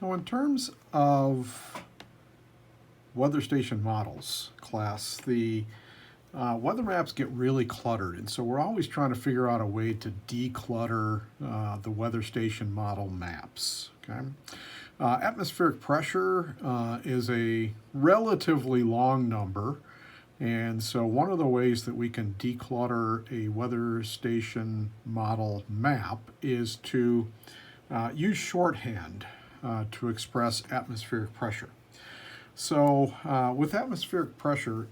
So in terms of weather station models class, the weather maps get really cluttered, and so we're always trying to figure out a way to declutter the weather station model maps. Okay, atmospheric pressure is a relatively long number, and so one of the ways that we can declutter a weather station model map is to use shorthand to express atmospheric pressure. So with atmospheric pressure,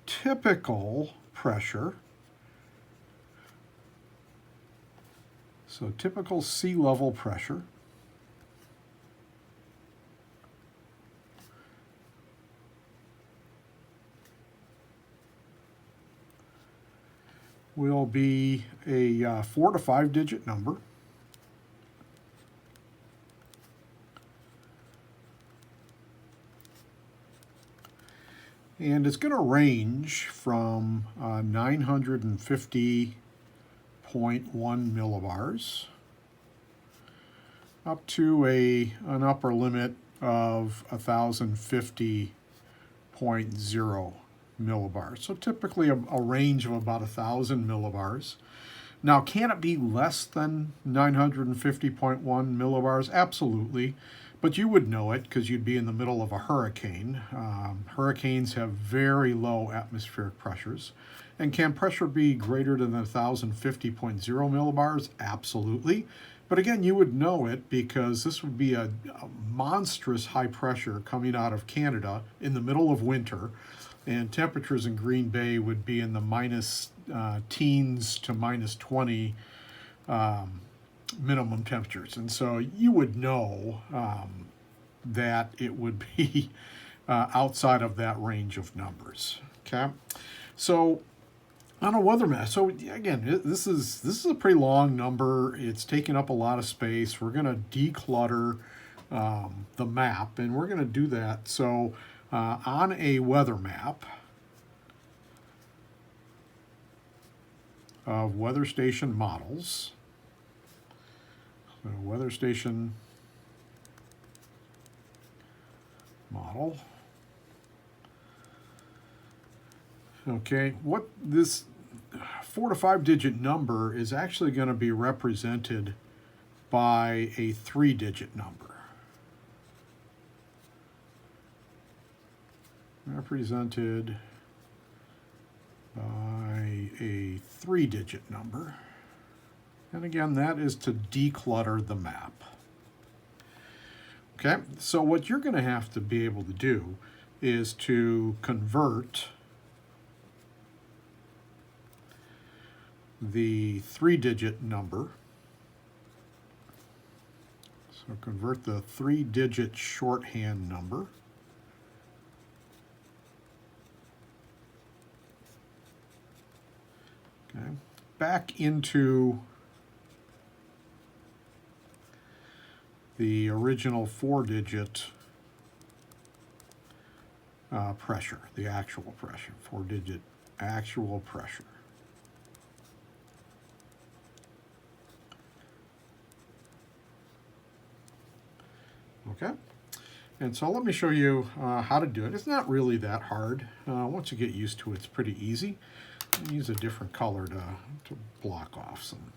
typical pressure, so typical sea level pressure, will be a 4 to 5 digit number. And it's going to range from 950.1 millibars up to an upper limit of 1050.0 millibars. So typically a range of about 1,000 millibars. Now, can it be less than 950.1 millibars? Absolutely. But you would know it because you'd be in the middle of a hurricane. Hurricanes have very low atmospheric pressures. And can pressure be greater than 1050.0 millibars? Absolutely. But again, you would know it because this would be a monstrous high pressure coming out of Canada in the middle of winter. And temperatures in Green Bay would be in the minus teens to minus 20 minimum temperatures. And so you would know that it would be outside of that range of numbers. Okay, so on a weather map, so again, this is a pretty long number. It's taking up a lot of space. We're going to declutter the map, and we're going to do that. So on a weather map of weather station models, so weather station model. Okay, what this 4 to 5 digit number is actually going to be represented by a 3-digit number. Represented by a 3-digit number. And again, that is to declutter the map. Okay, so what you're going to have to be able to do is to convert the 3-digit number. So convert the 3-digit shorthand number back into the original 4-digit pressure, the actual pressure, 4-digit actual pressure. Okay, and so let me show you how to do it. It's not really that hard. Once you get used to it, it's pretty easy. I'll use a different color to block off some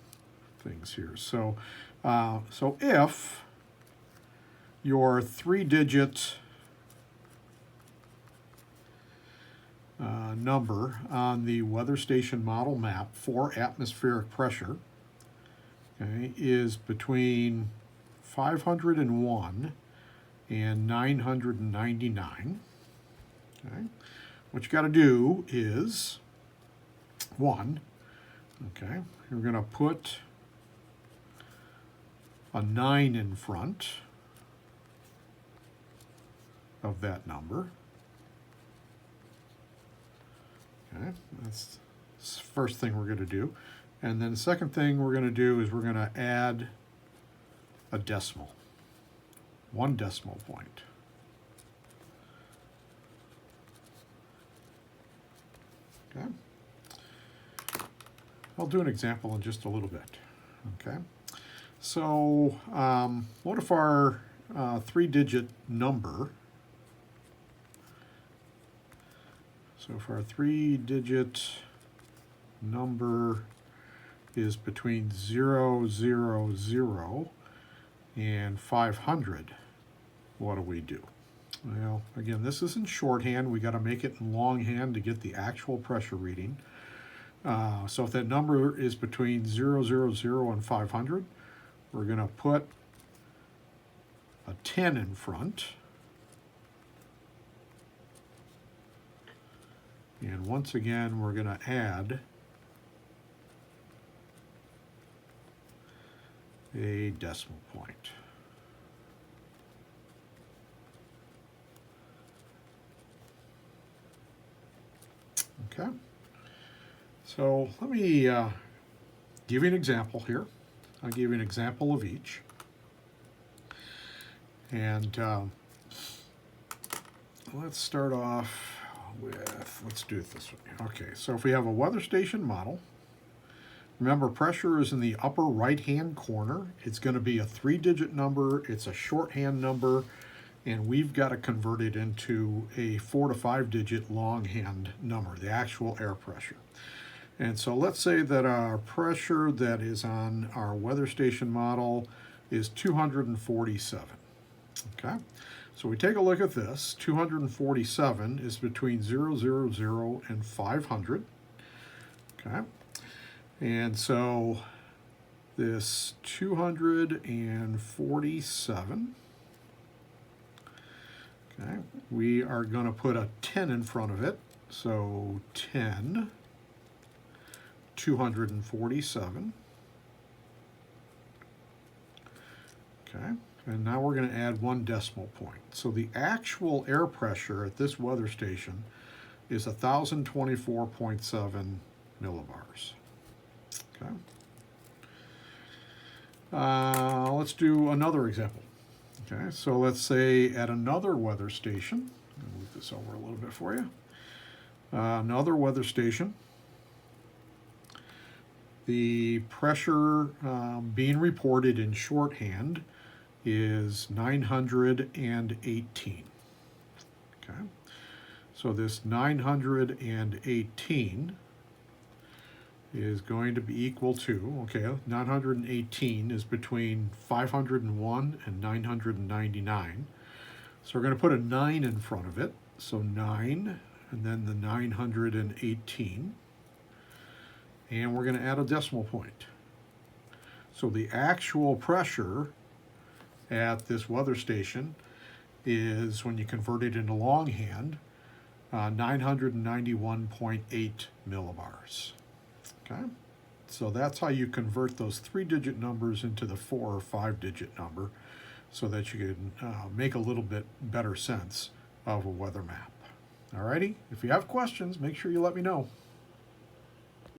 things here. So, so if your 3-digit number on the weather station model map for atmospheric pressure, okay, is between 501 and 999, okay, what you got to do is, one, okay, you're going to put a 9 in front of that number. Okay, that's the first thing we're going to do. And then the second thing we're going to do is we're going to add a decimal, 1 decimal point. Okay. I'll do an example in just a little bit. Okay. So what if our three-digit number, so if our three-digit number is between 000 and 500, what do we do? Well, again, this is in shorthand. We got to make it in longhand to get the actual pressure reading. So if that number is between 000 and 500, we're going to put a 10 in front. And once again, we're going to add a decimal point. Okay, so let me give you an example here. I'll give you an example of each. And let's start off with, let's do it this way. Okay, so if we have a weather station model, remember pressure is in the upper right-hand corner. It's going to be a three-digit number. It's a shorthand number. And we've got to convert it into a 4 to 5 digit longhand number, the actual air pressure. And so let's say that our pressure that is on our weather station model is 247. Okay, so we take a look at this. 247 is between 000 and 500. Okay, and so this 247, okay, we are going to put a 10 in front of it. So 10, 247. Okay, and now we're going to add one decimal point. So the actual air pressure at this weather station is 1,024.7 millibars. Okay. Let's do another example. Okay, so let's say at another weather station, I'll move this over a little bit for you. Another weather station, the pressure being reported in shorthand is 918. Okay, so this 918 is going to be equal to, okay, 918 is between 501 and 999. So we're going to put a 9 in front of it. So 9, and then the 918. And we're going to add a decimal point. So the actual pressure at this weather station is, when you convert it into longhand, 991.8 millibars. Okay, so that's how you convert those three-digit numbers into the 4 or 5-digit number, so that you can make a little bit better sense of a weather map. Alrighty, if you have questions, make sure you let me know.